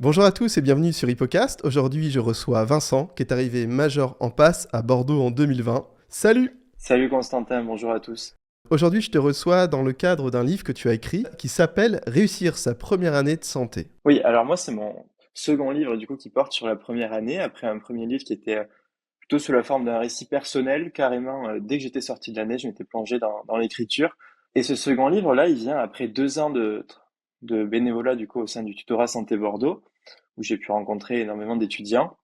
Bonjour à tous et bienvenue sur Hippocast. Aujourd'hui, je reçois Vincent, qui est arrivé major en passe à Bordeaux en 2020. Salut! Salut Constantin, bonjour à tous. Aujourd'hui, je te reçois dans le cadre d'un livre que tu as écrit qui s'appelle Réussir sa première année de santé. Oui, alors moi c'est mon second livre du coup qui porte sur la première année, après un premier livre qui était plutôt sous la forme d'un récit personnel, carrément dès que j'étais sorti de l'année, je m'étais plongé dans l'écriture. Et ce second livre là, il vient après 2 ans de bénévolat du coup au sein du tutorat Santé Bordeaux, où j'ai pu rencontrer énormément d'étudiants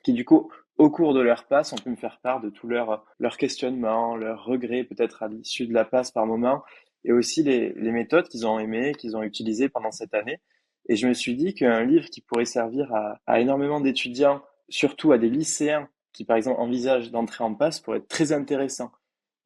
qui du coup au cours de leur passe ont pu me faire part de tous leurs questionnements, leurs regrets peut-être à l'issue de la passe par moment, et aussi les méthodes qu'ils ont aimées, qu'ils ont utilisées pendant cette année. Et je me suis dit qu'un livre qui pourrait servir à énormément d'étudiants, surtout à des lycéens qui par exemple envisagent d'entrer en passe, pourrait être très intéressant.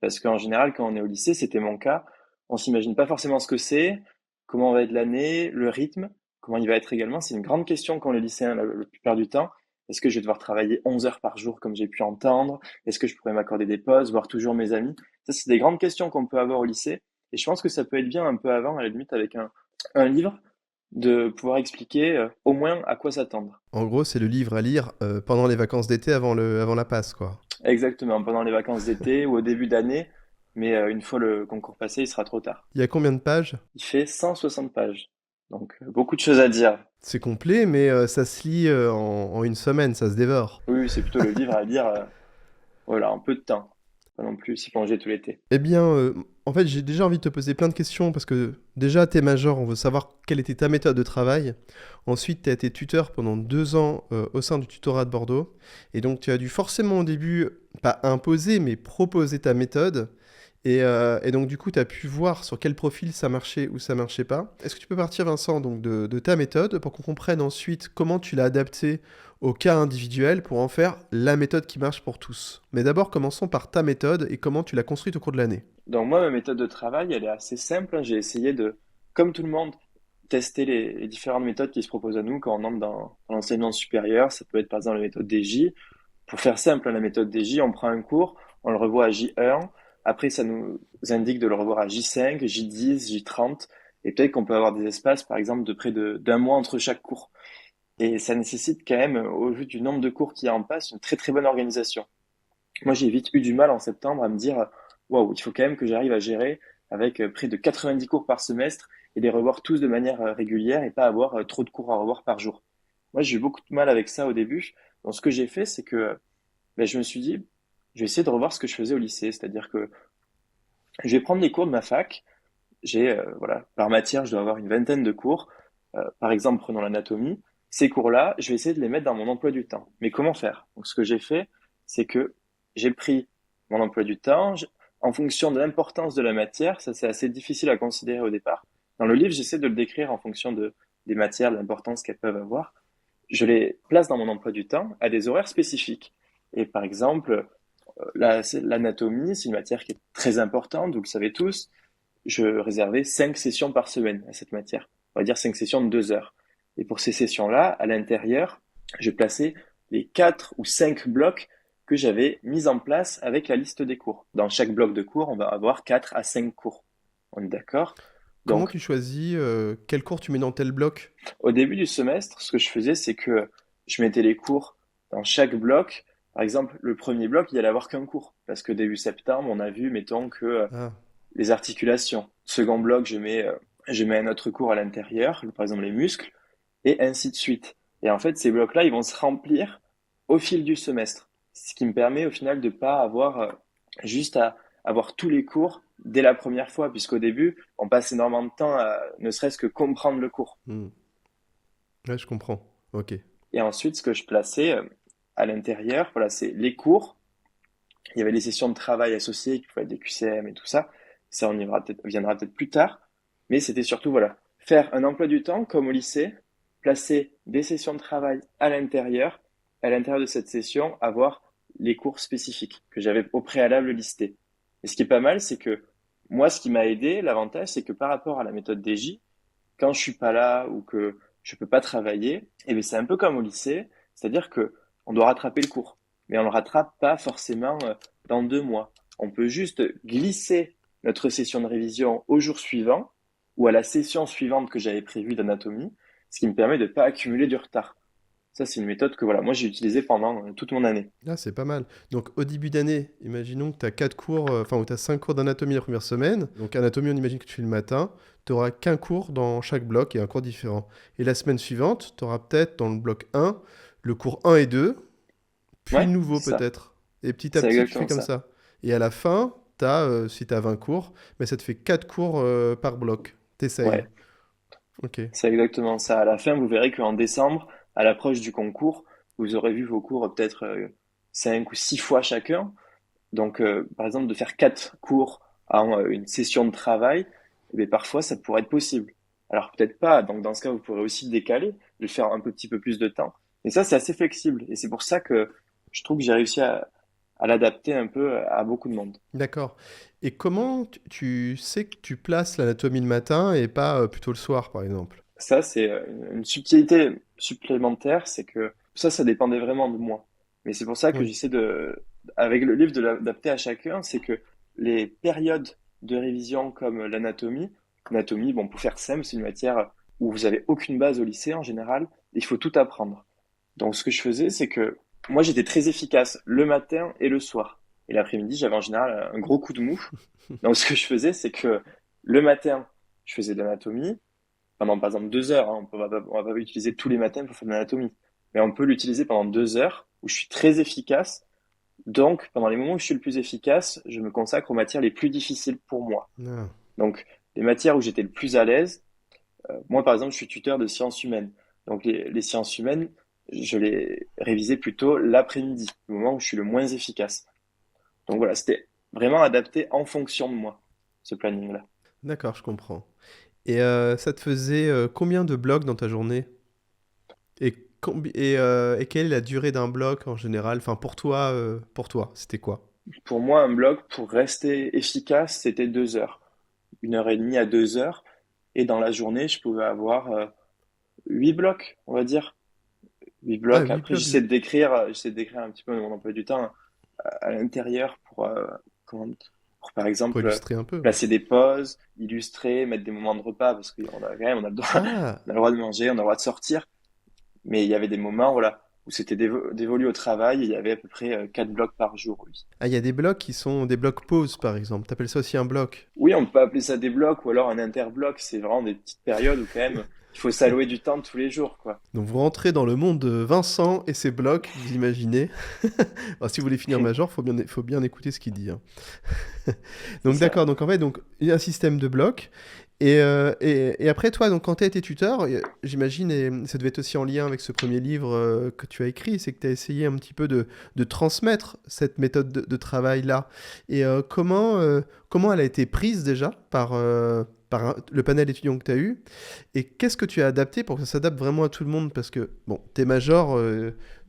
Parce qu'en général, quand on est au lycée, c'était mon cas, on s'imagine pas forcément ce que c'est, comment va être l'année, le rythme, comment il va être également. C'est une grande question qu'ont les lycéens la plupart du temps. Est-ce que je vais devoir travailler 11 heures par jour comme j'ai pu entendre? Est-ce que je pourrais m'accorder des pauses, voir toujours mes amis? Ça, c'est des grandes questions qu'on peut avoir au lycée. Et je pense que ça peut être bien un peu avant, à la limite, avec un livre, de pouvoir expliquer au moins à quoi s'attendre. En gros, c'est le livre à lire pendant les vacances d'été avant la passe, quoi. Exactement, pendant les vacances d'été ou au début d'année. Mais une fois le concours passé, il sera trop tard. Il y a combien de pages? Il fait 160 pages. Donc, beaucoup de choses à dire. C'est complet, mais ça se lit en une semaine, ça se dévore. Oui, oui, c'est plutôt le livre à lire, voilà, en peu de temps. Pas non plus s'y plonger tout l'été. Eh bien, en fait, j'ai déjà envie de te poser plein de questions parce que déjà, t'es major, on veut savoir quelle était ta méthode de travail. Ensuite, tu as été tuteur pendant 2 ans au sein du tutorat de Bordeaux. Et donc, tu as dû forcément au début, pas imposer, mais proposer ta méthode. Et donc, du coup, tu as pu voir sur quel profil ça marchait ou ça marchait pas. Est-ce que tu peux partir, Vincent, donc de ta méthode pour qu'on comprenne ensuite comment tu l'as adaptée au cas individuel pour en faire la méthode qui marche pour tous. Mais d'abord, commençons par ta méthode et comment tu l'as construite au cours de l'année. Donc moi, ma méthode de travail, elle est assez simple, hein. J'ai essayé de, comme tout le monde, tester les différentes méthodes qui se proposent à nous quand on entre dans l'enseignement supérieur. Ça peut être par exemple la méthode DJ. Pour faire simple, hein, la méthode DJ, on prend un cours, on le revoit à J1. Après, ça nous indique de le revoir à J5, J10, J30. Et peut-être qu'on peut avoir des espaces, par exemple, de près d'un mois entre chaque cours. Et ça nécessite quand même, au vu du nombre de cours qu'il y a en passe, une très très bonne organisation. Moi, j'ai vite eu du mal en septembre à me dire, waouh, il faut quand même que j'arrive à gérer avec près de 90 cours par semestre et les revoir tous de manière régulière et pas avoir trop de cours à revoir par jour. Moi, j'ai eu beaucoup de mal avec ça au début. Donc, ce que j'ai fait, c'est que ben, je me suis dit, je vais essayer de revoir ce que je faisais au lycée. C'est-à-dire que je vais prendre les cours de ma fac. J'ai, voilà, par matière, je dois avoir une vingtaine de cours. Par exemple, prenons l'anatomie. Ces cours-là, je vais essayer de les mettre dans mon emploi du temps. Mais comment faire? Donc, ce que j'ai fait, c'est que j'ai pris mon emploi du temps en fonction de l'importance de la matière. Ça, c'est assez difficile à considérer au départ. Dans le livre, j'essaie de le décrire en fonction des matières, de l'importance qu'elles peuvent avoir. Je les place dans mon emploi du temps à des horaires spécifiques. Et par exemple, l'anatomie, c'est une matière qui est très importante, vous le savez tous. Je réservais 5 sessions par semaine à cette matière. On va dire 5 sessions de 2 heures. Et pour ces sessions-là, à l'intérieur, je plaçais les 4 ou 5 blocs que j'avais mis en place avec la liste des cours. Dans chaque bloc de cours, on va avoir 4 à 5 cours. On est d'accord? Comment Donc, tu choisis quel cours tu mets dans tel bloc? au début du semestre, ce que je faisais, c'est que je mettais les cours dans chaque bloc. Par exemple, le premier bloc, il y allait avoir qu'un cours. Parce que début septembre, on a vu, mettons, que Ah, les articulations. Second bloc, je mets un autre cours à l'intérieur, par exemple les muscles, et ainsi de suite. Et en fait, ces blocs-là, ils vont se remplir au fil du semestre. Ce qui me permet au final de pas avoir juste à avoir tous les cours dès la première fois, puisqu'au début, on passe énormément de temps à ne serait-ce que comprendre le cours. hmm. Ouais, je comprends. Ok. Et ensuite, ce que je plaçais à l'intérieur, voilà, c'est les cours. Il y avait les sessions de travail associées qui pouvaient être des QCM et tout ça. Ça, viendra peut-être plus tard. Mais c'était surtout, voilà, faire un emploi du temps comme au lycée, placer des sessions de travail à l'intérieur de cette session, avoir les cours spécifiques que j'avais au préalable listés. Et ce qui est pas mal, c'est que moi, ce qui m'a aidé, l'avantage, c'est que par rapport à la méthode DJ, quand je suis pas là ou que je peux pas travailler, et bien c'est un peu comme au lycée, c'est-à-dire que on doit rattraper le cours, mais on le rattrape pas forcément dans 2 mois. On peut juste glisser notre session de révision au jour suivant ou à la session suivante que j'avais prévue d'anatomie. ce qui me permet de ne pas accumuler du retard. Ça, c'est une méthode que voilà, moi j'ai utilisée pendant toute mon année. Ah, c'est pas mal. Donc, au début d'année, imaginons que tu as 4 cours, enfin, ou tu as 5 cours d'anatomie la première semaine. Donc, anatomie, on imagine que tu fais le matin. Tu auras qu'un cours dans chaque bloc et un cours différent. Et la semaine suivante, tu auras peut-être dans le bloc 1, le cours 1 et 2, puis le Ouais, nouveau c'est ça. peut-être. Et petit à C'est petit, tu fais exactement comme ça. ça. Et à la fin, si tu as 20 cours, mais ça te fait 4 cours par bloc. T'essayes. Ouais, Ok. c'est exactement ça. À la fin, vous verrez qu'en décembre, à l'approche du concours, vous aurez vu vos cours peut-être 5 ou 6 fois chacun. Donc, par exemple, de faire 4 cours en une session de travail, eh bien, parfois, ça pourrait être possible. Alors, peut-être pas. Donc, dans ce cas, vous pourrez aussi le décaler, le faire un petit peu plus de temps. Mais ça, c'est assez flexible. Et c'est pour ça que je trouve que j'ai réussi à l'adapter un peu à beaucoup de monde. D'accord. Et comment tu sais que tu places l'anatomie le matin et pas plutôt le soir, par exemple? Ça, c'est une subtilité supplémentaire, c'est que ça dépendait vraiment de moi. Mais c'est pour ça que Oui. j'essaie avec le livre, de l'adapter à chacun, c'est que les périodes de révision comme l'anatomie, bon, pour faire simple, c'est une matière où vous avez aucune base au lycée en général, il faut tout apprendre. Donc, ce que je faisais, c'est que moi, j'étais très efficace le matin et le soir. Et l'après-midi, j'avais en général un gros coup de mou. Donc, ce que je faisais, c'est que le matin, je faisais de l'anatomie pendant par exemple 2 heures. Hein. On va pas l'utiliser tous les matins pour faire de l'anatomie, mais on peut l'utiliser pendant 2 heures où je suis très efficace. Donc, pendant les moments où je suis le plus efficace, je me consacre aux matières les plus difficiles pour moi. Ah, Donc, les matières où j'étais le plus à l'aise, moi par exemple, je suis tuteur de sciences humaines. Donc, les sciences humaines, je les révisais plutôt l'après-midi, le moment où je suis le moins efficace. Donc voilà, c'était vraiment adapté en fonction de moi, ce planning-là. d'accord, je comprends. Et ça te faisait combien de blocs dans ta journée? Et quelle est la durée d'un bloc en général? Enfin, pour toi, c'était quoi? Pour moi, un bloc, pour rester efficace, c'était 2 heures. 1 heure et demie à 2 heures. Et dans la journée, je pouvais avoir 8 blocs, on va dire. Huit Ah, blocs. 8 Après, blocs. j'essaie de décrire un petit peu mon emploi du temps à l'intérieur comment- pour, par Pour exemple, illustrer un peu. placer des pauses, illustrer, mettre des moments de repas, parce qu'on a quand même, on a le droit, Ah, on a le droit de manger, on a le droit de sortir. Mais il y avait des moments, voilà, où c'était dévolu au travail et il y avait à peu près 4 blocs par jour, oui. ah, il y a des blocs qui sont des blocs pauses, par exemple. T'appelles ça aussi un bloc? Oui, on peut appeler ça des blocs ou alors un interbloc. C'est vraiment des petites périodes où quand même il faut s'allouer du temps tous les jours, quoi. Donc vous rentrez dans le monde de Vincent et ses blocs, vous imaginez. Alors, si vous voulez finir major, faut bien écouter ce qu'il dit, hein. C'est Donc ça. d'accord, donc en fait, donc, il y a un système de blocs. Et après, toi, donc, quand tu as été tuteur, j'imagine, et ça devait être aussi en lien avec ce premier livre que tu as écrit, c'est que tu as essayé un petit peu de transmettre cette méthode de travail-là. Et comment elle a été prise déjà par le panel d'étudiants que tu as eu? Et qu'est-ce que tu as adapté pour que ça s'adapte vraiment à tout le monde? Parce que, bon, t'es major,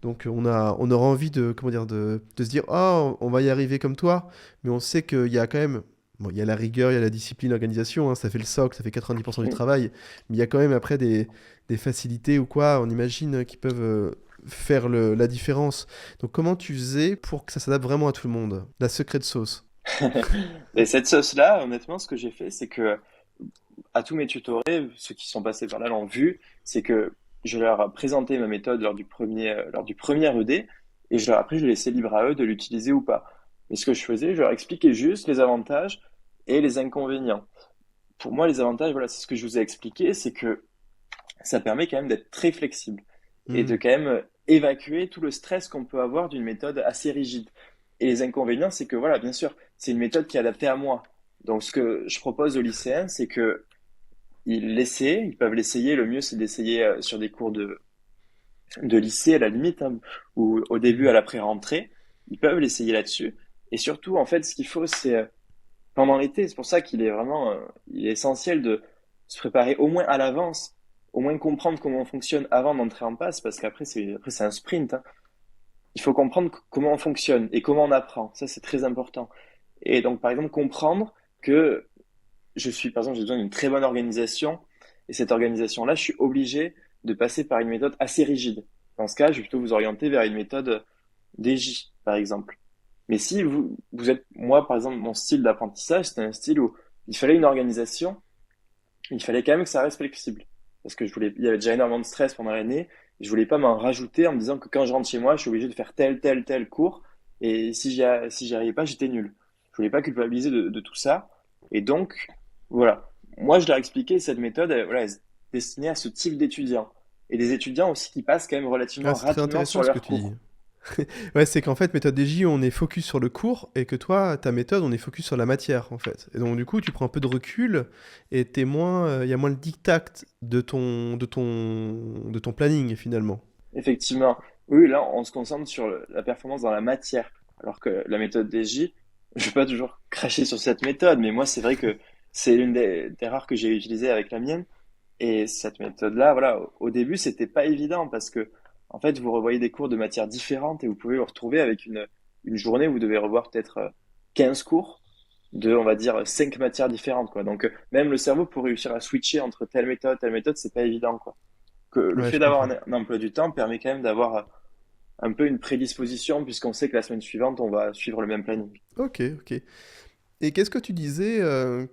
donc on aura envie de, comment dire, de se dire, oh, on va y arriver comme toi, mais on sait qu'il y a quand même. Bon, il y a la rigueur, il y a la discipline, l'organisation, hein, ça fait le socle, ça fait 90% du Mm. travail, mais il y a quand même après des facilités ou quoi, on imagine, qui peuvent faire la différence. Donc comment tu faisais pour que ça s'adapte vraiment à tout le monde? La secret de sauce. Et cette sauce-là, honnêtement, ce que j'ai fait, c'est que à tous mes tutorés, ceux qui sont passés par là l'ont vu, c'est que je leur ai présenté ma méthode lors du premier ED, et après, je les laissais libre à eux de l'utiliser ou pas. Mais ce que je faisais, je leur expliquais juste les avantages et les inconvénients. Pour moi, les avantages, voilà, c'est ce que je vous ai expliqué, c'est que ça permet quand même d'être très flexible et Hmm. de quand même évacuer tout le stress qu'on peut avoir d'une méthode assez rigide. Et les inconvénients, c'est que voilà, bien sûr, c'est une méthode qui est adaptée à moi. Donc, ce que je propose aux lycéens, c'est que ils peuvent l'essayer. Le mieux, c'est d'essayer sur des cours de lycée à la limite, hein, ou au début à la pré-rentrée. Ils peuvent l'essayer là-dessus. Et surtout, en fait, ce qu'il faut, c'est pendant l'été. C'est pour ça il est essentiel de se préparer au moins à l'avance, au moins comprendre comment on fonctionne avant d'entrer en passe, parce qu'après c'est un sprint. Hein. Il faut comprendre comment on fonctionne et comment on apprend. Ça, c'est très important. Et donc, par exemple, comprendre que par exemple, j'ai besoin d'une très bonne organisation, et cette organisation-là, je suis obligé de passer par une méthode assez rigide. Dans ce cas, je vais plutôt vous orienter vers une méthode DJ, par exemple. Mais si vous êtes, moi, par exemple, mon style d'apprentissage, c'était un style où il fallait une organisation, il fallait quand même que ça reste flexible. parce que il y avait déjà énormément de stress pendant l'année. Et je voulais pas m'en rajouter en me disant que quand je rentre chez moi, je suis obligé de faire tel cours. Et si j'y arrivais pas, j'étais nul. Je voulais pas culpabiliser de tout ça. Et donc, voilà. Moi, je leur ai expliqué cette méthode, voilà, elle est destinée à ce type d'étudiants. Et des étudiants aussi qui passent quand même Ah, relativement c'est très rapidement intéressant sur ce que leur tu dis. cours. Ouais, c'est qu'en fait, méthode DJ, on est focus sur le cours et que toi, ta méthode, on est focus sur la matière, en fait. Et donc, du coup, tu prends un peu de recul et t'es moins, il y a moins le diktat de ton planning, finalement. Effectivement. Oui, là, on se concentre sur la performance dans la matière. Alors que la méthode DJ, je vais pas toujours cracher sur cette méthode, mais moi, c'est vrai que c'est l'une des rares que j'ai utilisées avec la mienne. Et cette méthode-là, voilà, au début, c'était pas évident parce que, en fait, vous revoyez des cours de matières différentes et vous pouvez vous retrouver avec une journée où vous devez revoir peut-être 15 cours de, on va dire, 5 matières différentes, quoi. Donc, même le cerveau, pour réussir à switcher entre telle méthode, c'est pas évident, quoi. Que le Ouais, fait je d'avoir comprends. un emploi du temps permet quand même d'avoir un peu une prédisposition puisqu'on sait que la semaine suivante, on va suivre le même planning. Ok, ok. Et qu'est-ce que tu disais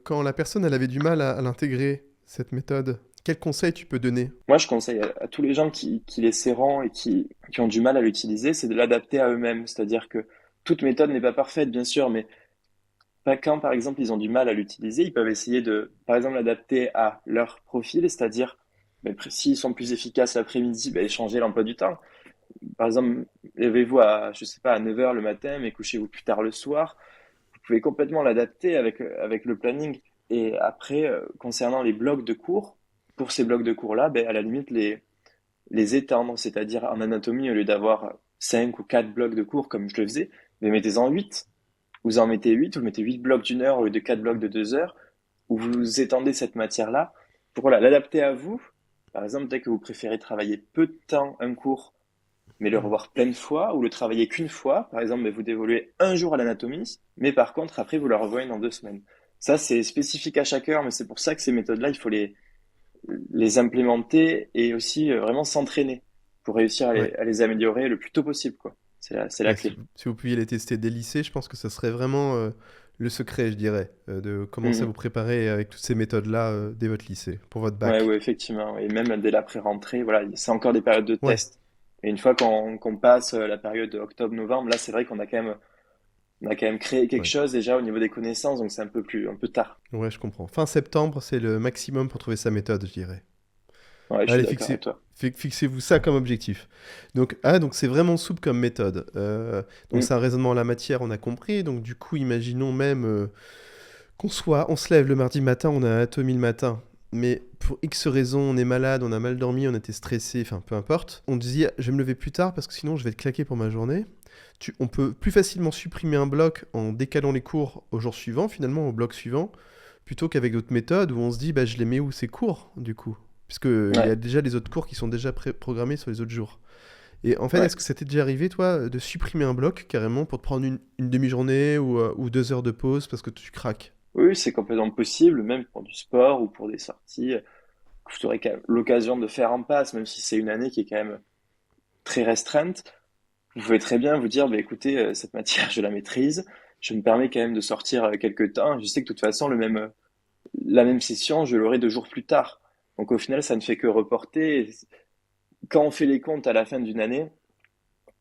quand la personne, elle avait du mal à l'intégrer, cette méthode? Quel conseil tu peux donner? Moi, je conseille à tous les gens qui l'essaieront et qui ont du mal à l'utiliser, c'est de l'adapter à eux-mêmes. C'est-à-dire que toute méthode n'est pas parfaite, bien sûr, mais pas quand, par exemple, ils ont du mal à l'utiliser, ils peuvent essayer de, par exemple, l'adapter à leur profil, c'est-à-dire, ben, s'ils sont plus efficaces l'après-midi, ben, changer l'emploi du temps. Par exemple, levez-vous à, je sais pas, à 9 heures le matin, mais couchez-vous plus tard le soir. Vous pouvez complètement l'adapter avec le planning. Et après, concernant les blocs de cours, pour ces blocs de cours-là, ben, à la limite, les étendre, c'est-à-dire en anatomie, au lieu d'avoir 5 ou 4 blocs de cours comme je le faisais, mais mettez-en 8. Vous en mettez 8, vous mettez 8 blocs d'une heure au lieu de 4 blocs de 2 heures, où vous étendez cette matière-là pour voilà, l'adapter à vous. Par exemple, dès que vous préférez travailler peu de temps un cours mais le Hmm. revoir plein de fois ou le travailler qu'une fois. Par exemple, vous dévoluez un jour à l'anatomie, mais par contre, après, vous la revoyez dans 2 semaines. Ça, c'est spécifique à chaque heure, mais c'est pour ça que ces méthodes-là, il faut les implémenter et aussi vraiment s'entraîner pour réussir Ouais. à les améliorer le plus tôt possible, quoi. C'est la Ouais, clé. si vous pouviez les tester dès le lycée, je pense que ça serait vraiment le secret, je dirais, de commencer à vous Mhm. préparer avec toutes ces méthodes-là dès votre lycée, pour votre Ouais, bac. ouais, effectivement. Et même dès l'après-rentrée, voilà, c'est encore des périodes de Ouais, test. Et une fois qu'on passe la période octobre-novembre, là, c'est vrai on a quand même créé quelque ouais, chose déjà au niveau des connaissances, donc c'est un peu tard. ouais, je comprends. Fin septembre, c'est le maximum pour trouver sa méthode, je dirais. Ouais, je suis Allez, d'accord avec toi. fixez-vous ça comme objectif. Donc, ah, donc c'est vraiment souple comme méthode. Donc Mm. c'est un raisonnement à la matière, on a compris. Donc du coup, imaginons même on se lève le mardi matin, on a anatomie le matin. Mais pour X raisons, on est malade, on a mal dormi, on était stressé, enfin peu importe. On dit, je vais me lever plus tard parce que sinon je vais être claqué pour ma journée. On peut plus facilement supprimer un bloc en décalant les cours au jour suivant, finalement au bloc suivant, plutôt qu'avec d'autres méthodes où on se dit, je les mets où ces cours, du coup. Puisqu'il y a Ouais, déjà les autres cours qui sont déjà programmés sur les autres jours. Et en fait, ouais. est-ce que ça t'est déjà arrivé, toi, de supprimer un bloc carrément pour te prendre une demi-journée ou 2 heures de pause parce que tu craques? Oui, oui, c'est complètement possible, même pour du sport ou pour des sorties que vous aurez quand même l'occasion de faire en passe, même si c'est une année qui est quand même très restreinte. Vous pouvez très bien vous dire, bah, écoutez, cette matière, je la maîtrise. Je me permets quand même de sortir quelques temps. Je sais que de toute façon, la même session, je l'aurai 2 jours plus tard. Donc au final, ça ne fait que reporter. Quand on fait les comptes à la fin d'une année,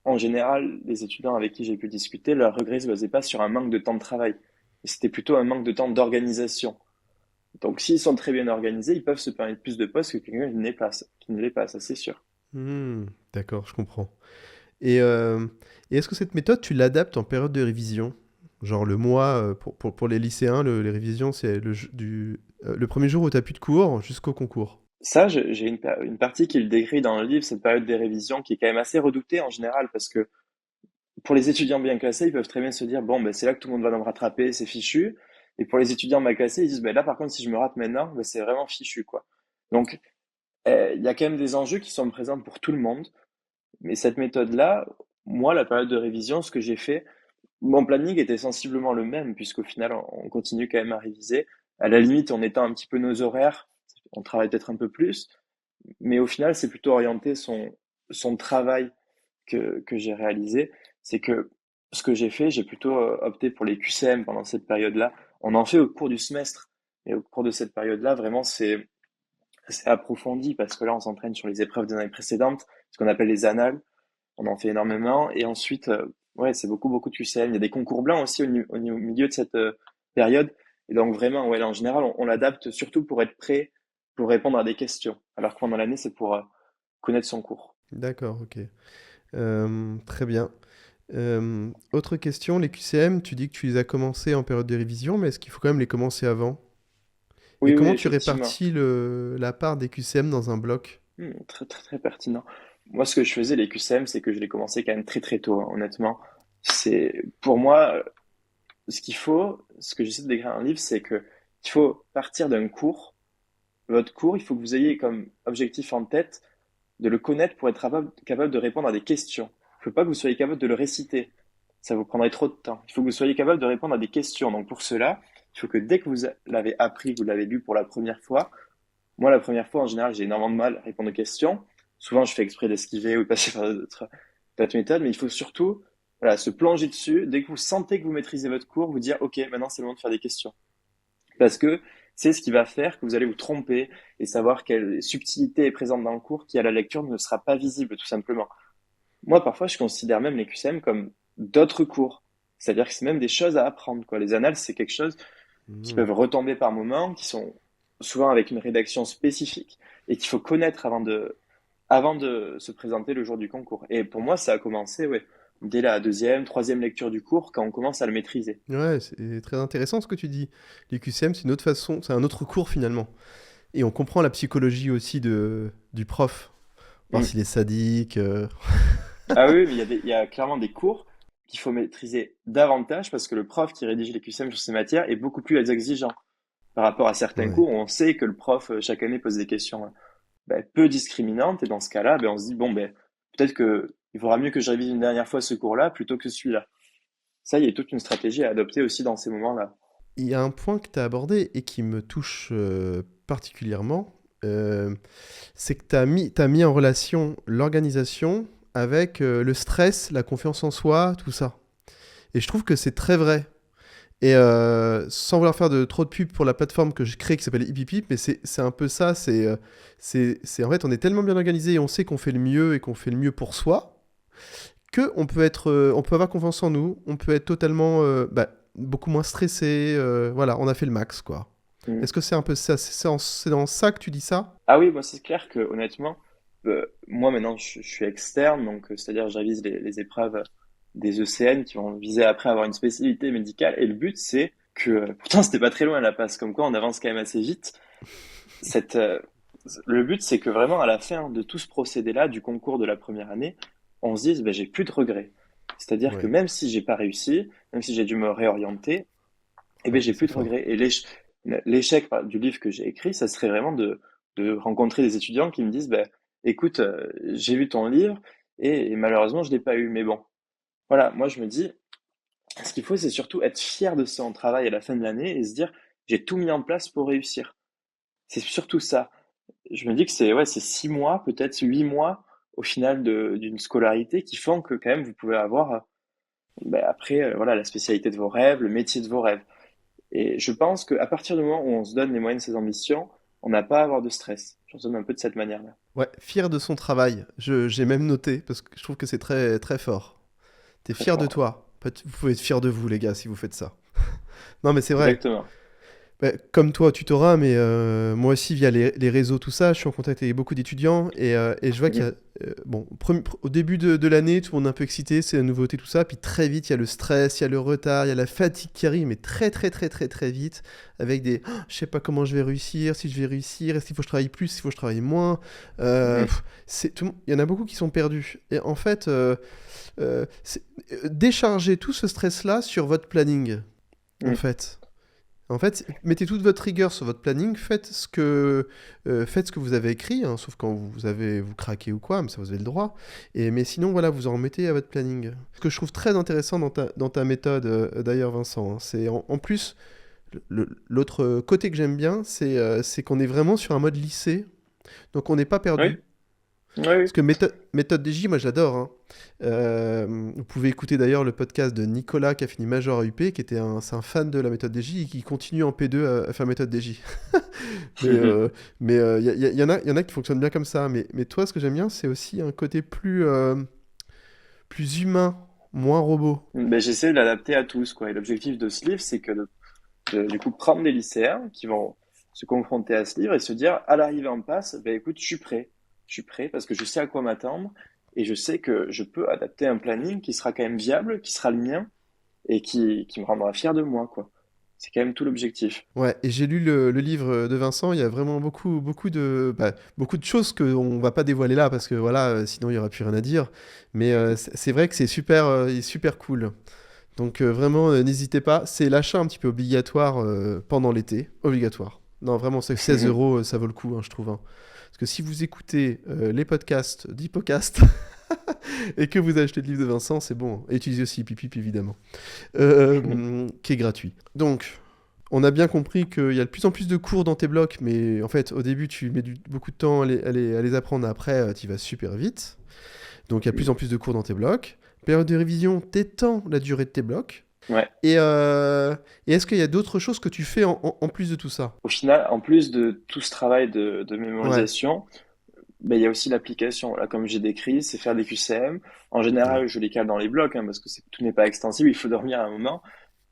en général, les étudiants avec qui j'ai pu discuter, leur regret ne se basait pas sur un manque de temps de travail. C'était plutôt un manque de temps d'organisation. Donc s'ils sont très bien organisés, ils peuvent se permettre plus de postes que quelqu'un qui ne l'est pas, ça c'est sûr. Hmm, d'accord, je comprends. Et, euh, et est-ce que cette méthode, tu l'adaptes en période de révision? Genre le mois, pour les lycéens, les révisions, c'est le premier jour où tu n'as plus de cours jusqu'au concours. Ça, j'ai une partie qui le décrit dans le livre, cette période des révisions, qui est quand même assez redoutée en général, parce que pour les étudiants bien classés, ils peuvent très bien se dire, bon, ben, c'est là que tout le monde va me rattraper, c'est fichu. Et pour les étudiants mal classés, ils disent, ben, là, par contre, si je me rate maintenant, ben, c'est vraiment fichu, quoi. Donc, il y a quand même des enjeux qui sont présents pour tout le monde. Mais cette méthode-là, moi, la période de révision, ce que j'ai fait, mon planning était sensiblement le même, puisqu'au final, on continue quand même à réviser. À la limite, on étend un petit peu nos horaires, on travaille peut-être un peu plus, mais au final, c'est plutôt orienter son travail que j'ai réalisé. C'est que ce que j'ai fait, j'ai plutôt opté pour les QCM pendant cette période-là. On en fait au cours du semestre, et au cours de cette période-là, vraiment, c'est c'est approfondi parce que là, on s'entraîne sur les épreuves des années précédentes, ce qu'on appelle les annales. On en fait énormément. Et ensuite, ouais, c'est beaucoup, beaucoup de QCM. Il y a des concours blancs aussi au milieu de cette période. Et donc, vraiment, ouais, là, en général, on l'adapte surtout pour être prêt pour répondre à des questions. Alors que pendant l'année, c'est pour connaître son cours. D'accord, ok. Très bien. Autre question, les QCM, tu dis que tu les as commencés en période de révision, mais est-ce qu'il faut quand même les commencer avant? Et Oui, oui, comment tu effectivement. répartis la part des QCM dans un bloc? Très, très, très pertinent. Moi, ce que je faisais, les QCM, c'est que je les commençais quand même très, très tôt, hein, honnêtement. C'est, pour moi, ce qu'il faut, ce que j'essaie de décrire dans un livre, c'est que il faut partir d'un cours. Votre cours, il faut que vous ayez comme objectif en tête de le connaître pour être capable de répondre à des questions. Il ne faut pas que vous soyez capable de le réciter. Ça vous prendrait trop de temps. Il faut que vous soyez capable de répondre à des questions. Donc pour cela, il faut que dès que vous l'avez appris, que vous l'avez lu pour la première fois, moi la première fois en général j'ai énormément de mal à répondre aux questions. Souvent je fais exprès d'esquiver ou de passer par d'autres méthodes, mais il faut surtout voilà, se plonger dessus. Dès que vous sentez que vous maîtrisez votre cours, vous dire ok maintenant c'est le moment de faire des questions. Parce que c'est ce qui va faire que vous allez vous tromper et savoir quelle subtilité est présente dans le cours qui, à la lecture, ne sera pas visible, tout simplement. Moi, parfois, je considère même les QCM comme d'autres cours. C'est-à-dire que c'est même des choses à apprendre, quoi. Les annales, c'est quelque chose qui Hmm. peuvent retomber par moments, qui sont souvent avec une rédaction spécifique et qu'il faut connaître avant de se présenter le jour du concours. Et pour moi, ça a commencé, ouais, dès la deuxième, troisième lecture du cours, quand on commence à le maîtriser. Ouais, c'est très intéressant ce que tu dis. Les QCM, c'est une autre façon, c'est un autre cours finalement. Et on comprend la psychologie aussi du prof. Voir Mm. s'il est sadique. Ah oui, mais il y a clairement des cours qu'il faut maîtriser davantage parce que le prof qui rédige les QCM sur ces matières est beaucoup plus exigeant par rapport à certains Ouais. cours où on sait que le prof chaque année pose des questions ben, peu discriminantes et dans ce cas-là, ben, on se dit bon ben peut-être que il vaudra mieux que je révise une dernière fois ce cours-là plutôt que celui-là. Ça, il y a toute une stratégie à adopter aussi dans ces moments-là. Il y a un point que tu as abordé et qui me touche particulièrement, c'est que t'as mis en relation l'organisation avec le stress, la confiance en soi, tout ça. Et je trouve que c'est très vrai. Et sans vouloir faire de trop de pub pour la plateforme que j'ai créée qui s'appelle HippiePip, mais c'est un peu ça. En fait, on est tellement bien organisé et on sait qu'on fait le mieux et qu'on fait le mieux pour soi que on peut avoir confiance en nous, on peut être totalement, beaucoup moins stressé. Voilà, on a fait le max, quoi. Mm. Est-ce que c'est un peu ça? C'est dans ça que tu dis ça? Ah oui, moi c'est clair que honnêtement, moi maintenant je suis externe, donc c'est-à-dire j'avise les épreuves des ECN qui vont viser après à avoir une spécialité médicale. Et le but c'est que, pourtant c'était pas très loin la passe, comme quoi on avance quand même assez vite. Cette, le but c'est que vraiment à la fin de tout ce procédé-là, du concours de la première année, on se dise ben, j'ai plus de regrets. C'est-à-dire que Ouais, même si j'ai pas réussi, même si j'ai dû me réorienter, eh ben, ouais, j'ai plus c'est de fort. regrets. Et l'échec du livre que j'ai écrit, ça serait vraiment de rencontrer des étudiants qui me disent, ben, écoute, j'ai vu ton livre et malheureusement, je l'ai pas eu. Mais bon, voilà, moi, je me dis, ce qu'il faut, c'est surtout être fier de son travail à la fin de l'année et se dire, j'ai tout mis en place pour réussir. C'est surtout ça. Je me dis que c'est, ouais, c'est 6 mois, peut-être 8 mois au final d'une scolarité qui font que quand même vous pouvez avoir, ben, après, voilà, la spécialité de vos rêves, le métier de vos rêves. Et je pense qu'à partir du moment où on se donne les moyens de ses ambitions, on n'a pas à avoir de stress. Je raisonne un peu de cette manière-là. Ouais, fier de son travail. J'ai même noté parce que je trouve que c'est très, très fort. T'es Très fier de fort, ouais. toi. En fait, vous pouvez être fier de vous, les gars, si vous faites ça. Non, mais c'est vrai. Exactement. Bah, comme toi, tutorat, mais moi aussi, via les réseaux, tout ça, je suis en contact avec beaucoup d'étudiants et je vois qu'il y Mhm. a. Bon, au début de l'année, tout le monde est un peu excité, c'est la nouveauté, tout ça. Puis très vite, il y a le stress, il y a le retard, il y a la fatigue qui arrive, mais très, très, très, très, très vite, avec des je sais pas comment je vais réussir, si je vais réussir, est-ce qu'il faut que je travaille plus, s'il faut que je travaille moins. Mhm. Il y en a beaucoup qui sont perdus. Et en fait, déchargez tout ce stress-là sur votre planning, en Mhm. fait. En fait, mettez toute votre rigueur sur votre planning, faites ce que vous avez écrit, hein, sauf quand vous craquez ou quoi, mais ça vous avez le droit. Mais sinon, voilà, vous en remettez à votre planning. Ce que je trouve très intéressant dans ta méthode, d'ailleurs, Vincent, hein, c'est en plus, l'autre côté que j'aime bien, c'est qu'on est vraiment sur un mode lycée, donc on n'est pas Oui, perdu. Oui, oui. Parce que méthode DJ, moi j'adore, hein. Vous pouvez écouter d'ailleurs le podcast de Nicolas qui a fini Major à UP, c'est un fan de la méthode DJ et qui continue en P2 à faire méthode DJ. Mais y en a qui fonctionnent bien comme ça. Mais toi, ce que j'aime bien, c'est aussi un côté plus humain, moins robot. Ben, j'essaie de l'adapter à tous, quoi. Et l'objectif de ce livre, c'est que du coup, prendre des lycéens qui vont se confronter à ce livre et se dire, à l'arrivée en passe, ben écoute, je suis prêt. Je suis prêt parce que je sais à quoi m'attendre et je sais que je peux adapter un planning qui sera quand même viable, qui sera le mien et qui me rendra fier de moi, quoi. C'est quand même tout l'objectif. Ouais, et j'ai lu le livre de Vincent, il y a vraiment beaucoup de choses qu'on va pas dévoiler là, parce que voilà, sinon il y aura plus rien à dire. Mais c'est vrai que il est super cool. Donc vraiment, n'hésitez pas, c'est l'achat un petit peu obligatoire pendant l'été, obligatoire. Non, vraiment, c'est 16 euros, ça vaut le coup, hein, je trouve, hein. Parce que si vous écoutez les podcasts d'Hippocast et que vous achetez le livre de Vincent, c'est bon. Et utilisez aussi Pipip, évidemment, qui est gratuit. Donc, on a bien compris qu'il y a de plus en plus de cours dans tes blocs, mais en fait, au début, tu mets beaucoup de temps à les apprendre. Après, tu vas super vite. Donc, il y a de plus en plus de cours dans tes blocs. Période de révision, t'étends la durée de tes blocs. Ouais. Et est-ce qu'il y a d'autres choses que tu fais en plus de tout ça? Au final, en plus de tout ce travail de Ouais, mémorisation, ben, il y a aussi l'application. Là, comme j'ai décrit, c'est faire des QCM. En ouais, général, je les cale dans les blocs, hein, parce que tout n'est pas extensible, il faut dormir à un moment.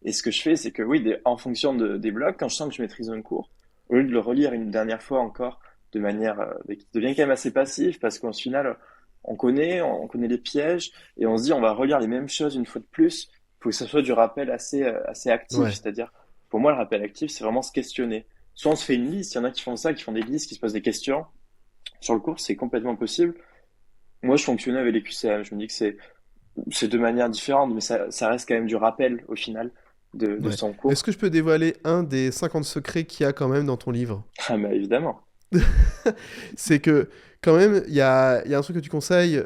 Et ce que je fais, c'est que oui, en fonction des blocs, quand je sens que je maîtrise un cours, au lieu de le relire une dernière fois encore de manière qui devient quand même assez passive, parce qu'au final, on connaît les pièges, et on se dit on va relire les mêmes choses une fois de plus. Il faut que ça soit du rappel assez actif, ouais. c'est-à-dire, pour moi, le rappel actif, c'est vraiment se questionner. Soit on se fait une liste, il y en a qui font ça, qui font des listes, qui se posent des questions. Sur le cours, c'est complètement possible. Moi, je fonctionnais avec les QCM. Je me dis que c'est de manière différente, mais ça reste quand même du rappel au final de Ouais. son Est-ce cours. que je peux dévoiler un des 50 secrets qu'il y a quand même dans ton livre? Ah, bah évidemment. C'est que quand même, il y a un truc que tu conseilles,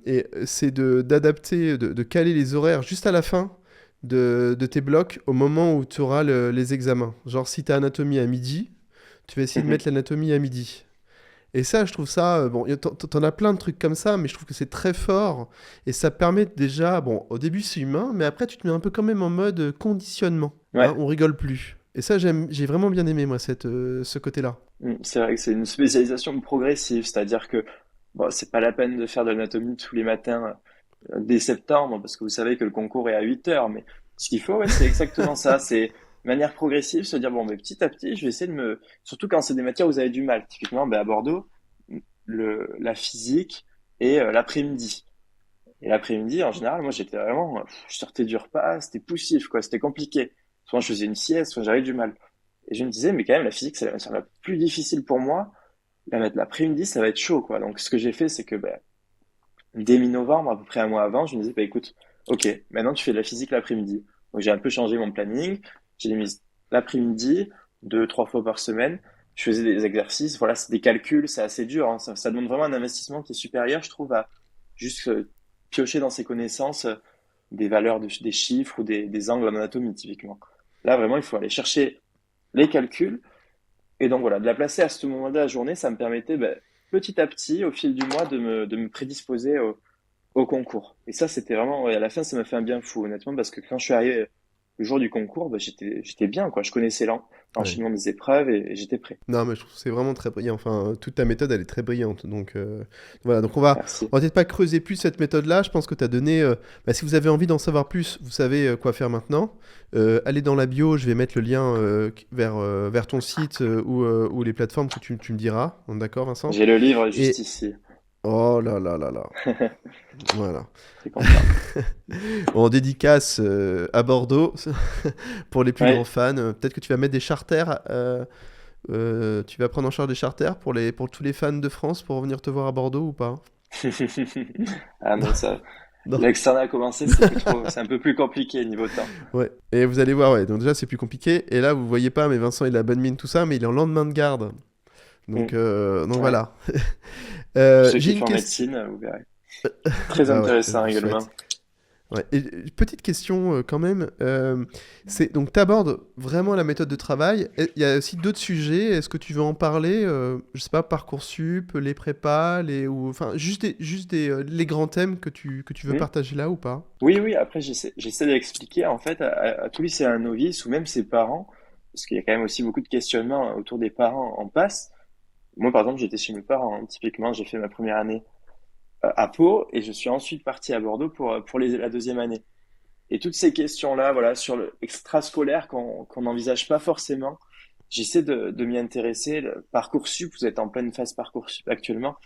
et c'est d'adapter, de caler les horaires juste à la fin de tes blocs au moment où tu auras les examens. Genre si tu as anatomie à midi, tu vas essayer de Mhm. mettre l'anatomie à midi. Et ça, je trouve ça, bon, t'en as plein de trucs comme ça, mais je trouve que c'est très fort. Et ça permet déjà, bon, au début c'est humain, mais après tu te mets un peu quand même en mode conditionnement, hein, Ouais. on rigole plus. Et ça, j'ai vraiment bien aimé, moi, ce côté-là. C'est vrai que c'est une spécialisation progressive, c'est-à-dire que bon, c'est pas la peine de faire de l'anatomie tous les matins dès septembre, parce que vous savez que le concours est à 8 heures, mais ce qu'il faut, ouais, c'est exactement ça, c'est de manière progressive, se dire, bon, mais petit à petit, je vais essayer surtout quand c'est des matières où vous avez du mal, typiquement, ben, à Bordeaux, la physique et l'après-midi. Et l'après-midi, en général, moi, j'étais vraiment, je sortais du repas, c'était poussif, quoi, c'était compliqué. Soit je faisais une sieste, soit j'avais du mal. Et je me disais, mais quand même, la physique, ça va être plus difficile pour moi. La mettre l'après-midi, ça va être chaud, quoi. Donc, ce que j'ai fait, c'est que, ben, dès mi-novembre, à peu près un mois avant, je me disais, bah, écoute, ok, maintenant tu fais de la physique l'après-midi. Donc, j'ai un peu changé mon planning. J'ai mis l'après-midi, 2, 3 fois par semaine. Je faisais des exercices. Voilà, c'est des calculs, c'est assez dur, hein. Ça demande vraiment un investissement qui est supérieur, je trouve, à juste piocher dans ses connaissances des valeurs des chiffres ou des angles en anatomie, typiquement. Là, vraiment, il faut aller chercher les calculs. Et donc voilà, de la placer à ce moment-là de la journée, ça me permettait ben, petit à petit, au fil du mois, de me prédisposer au concours. Et ça, c'était vraiment, ouais, à la fin, ça m'a fait un bien fou, honnêtement, parce que quand je suis arrivé le jour du concours, ben, j'étais bien, quoi. Je connaissais Ouais. l'enchaînement des épreuves et j'étais prêt. Non, mais je trouve que c'est vraiment très brillant. Enfin, toute ta méthode, elle est très brillante. Donc, voilà. Donc, Merci. on va peut-être pas creuser plus cette méthode-là. Je pense que tu as donné. Bah, si vous avez envie d'en savoir plus, vous savez quoi faire maintenant. Allez dans la bio. Je vais mettre le lien vers ton site ou les plateformes que tu me diras. D'accord, Vincent? J'ai le livre juste Et. ici. Oh là là là là. Voilà. T'es content. En dédicace à Bordeaux pour les plus grands Ouais. fans. Peut-être que tu vas mettre des charters. Tu vas prendre en charge des charters pour tous les fans de France pour venir te voir à Bordeaux ou pas? Ah non, ça, Non. là que ça a commencé, c'est un peu plus compliqué niveau temps. Ouais. Et vous allez voir, ouais. Donc déjà, c'est plus compliqué. Et là, vous voyez pas, mais Vincent, il a bonne mine, tout ça, mais il est en lendemain de garde. Mm. Donc Ouais. voilà. Pour ceux J'ai qui une font question. médecine, vous verrez. Très Ah ouais, je intéressant vous souhaite. également. Ouais. Et petite question quand même, c'est donc tu abordes vraiment la méthode de travail. Il y a aussi d'autres sujets. Est-ce que tu veux en parler? Je sais pas, Parcoursup, les prépas, ou enfin les grands thèmes que tu veux Hmm. partager là ou pas? Oui, oui, après j'essaie d'expliquer en fait à tous les un novice ou même ses parents, parce qu'il y a quand même aussi beaucoup de questionnements autour des parents en passe. Moi par exemple j'étais chez mes parents, hein. Typiquement j'ai fait ma première année à Pau et je suis ensuite parti à Bordeaux pour la deuxième année. Et toutes ces questions-là, voilà, sur le extrascolaire qu'on n'envisage pas forcément, j'essaie de m'y intéresser. Le Parcoursup, vous êtes en pleine phase Parcoursup actuellement.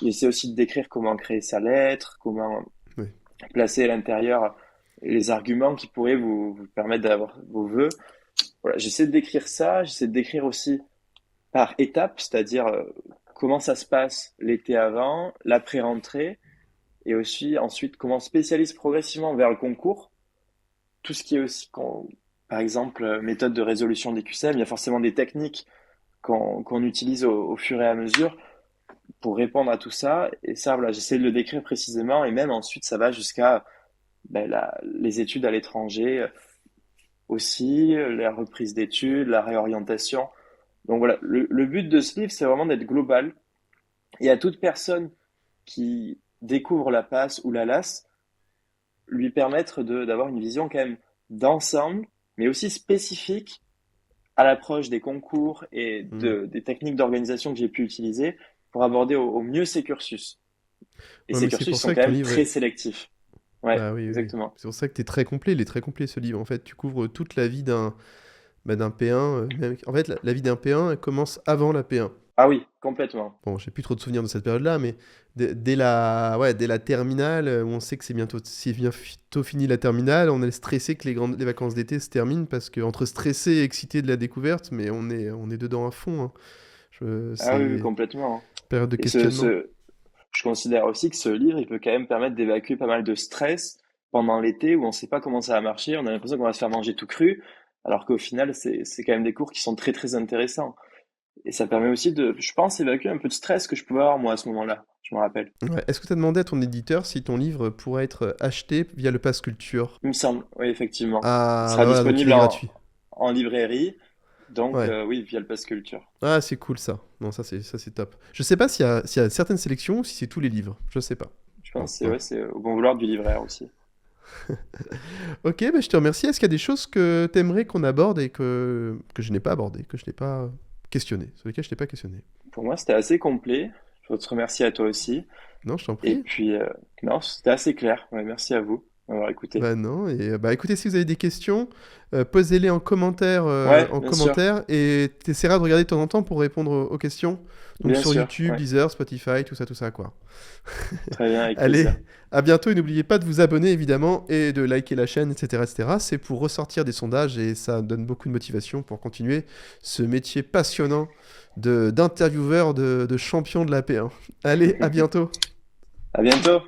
J'essaie aussi de décrire comment créer sa lettre, comment Oui. placer à l'intérieur les arguments qui pourraient vous permettre d'avoir vos vœux. Voilà, j'essaie de décrire ça, j'essaie de décrire aussi par étapes, c'est-à-dire comment ça se passe l'été avant, l'après-rentrée, et aussi ensuite comment on spécialise progressivement vers le concours. Tout ce qui est aussi, par exemple, méthode de résolution des QCM, il y a forcément des techniques qu'on utilise au fur et à mesure pour répondre à tout ça. Et ça, voilà, j'essaie de le décrire précisément, et même ensuite, ça va jusqu'à ben, les études à l'étranger aussi, la reprise d'études, la réorientation. Donc voilà, le but de ce livre, c'est vraiment d'être global. Et à toute personne qui découvre la passe ou la LAS, lui permettre d'avoir une vision quand même d'ensemble, mais aussi spécifique à l'approche des concours et Hmm. des techniques d'organisation que j'ai pu utiliser pour aborder au mieux ces cursus. Et Ouais, ces mais c'est cursus pour sont ça que quand ton même livre très est... sélectifs. Ouais, Bah oui, oui, oui. exactement. C'est pour ça que t'es très complet. Il est très complet ce livre. En fait, tu couvres toute la vie d'un P1. En fait, la vie d'un P1, elle commence avant la P1. Ah oui, complètement. Bon, j'ai plus trop de souvenirs de cette période-là, mais dès la terminale, où on sait que c'est bientôt fini la terminale, on est stressé que les vacances d'été se terminent parce que entre stressé et excité de la découverte, mais on est dedans à fond, hein. Ah oui, oui, C'est complètement. période de Et questionnement. je considère aussi que ce livre, il peut quand même permettre d'évacuer pas mal de stress pendant l'été où on ne sait pas comment ça va marcher, on a l'impression qu'on va se faire manger tout cru, alors qu'au final, c'est quand même des cours qui sont très très intéressants. Et ça permet aussi je pense, évacuer un peu de stress que je pouvais avoir moi à ce moment-là, je me rappelle. Ouais. Est-ce que tu as demandé à ton éditeur si ton livre pourrait être acheté via le pass culture? Il me semble, oui, effectivement. Il Ah, sera bah voilà, donc il disponible est gratuit. en librairie, donc Ouais. oui, via le Pass Culture. Ah, c'est cool ça. Non, ça c'est top. Je sais pas s'il y a certaines sélections ou si c'est tous les livres. Je sais pas. Je Bon, pense que c'est ouais. ouais, c'est au bon vouloir du libraire aussi. Ok, bah, je te remercie. Est-ce qu'il y a des choses que t'aimerais qu'on aborde et que je n'ai pas abordé, que je n'ai pas questionné, sur lesquelles je t'ai pas questionné? Pour moi, c'était assez complet. Je veux te remercier à toi aussi. Non, je t'en Et prie. puis, non, c'était assez clair. Ouais, merci à vous d'avoir écouté. Bah non, et bah écoutez, si vous avez des questions, posez-les Ouais, en bien sûr. commentaire et t'essaieras de regarder de temps en temps pour répondre aux questions. Donc Bien sur sûr. YouTube, Ouais. Deezer, Spotify, tout ça quoi. Très bien, avec Allez, plaisir. à bientôt et n'oubliez pas de vous abonner évidemment et de liker la chaîne, etc., etc. C'est pour ressortir des sondages et ça donne beaucoup de motivation pour continuer ce métier passionnant d'intervieweur de champion de la P1. Allez, à bientôt. À bientôt.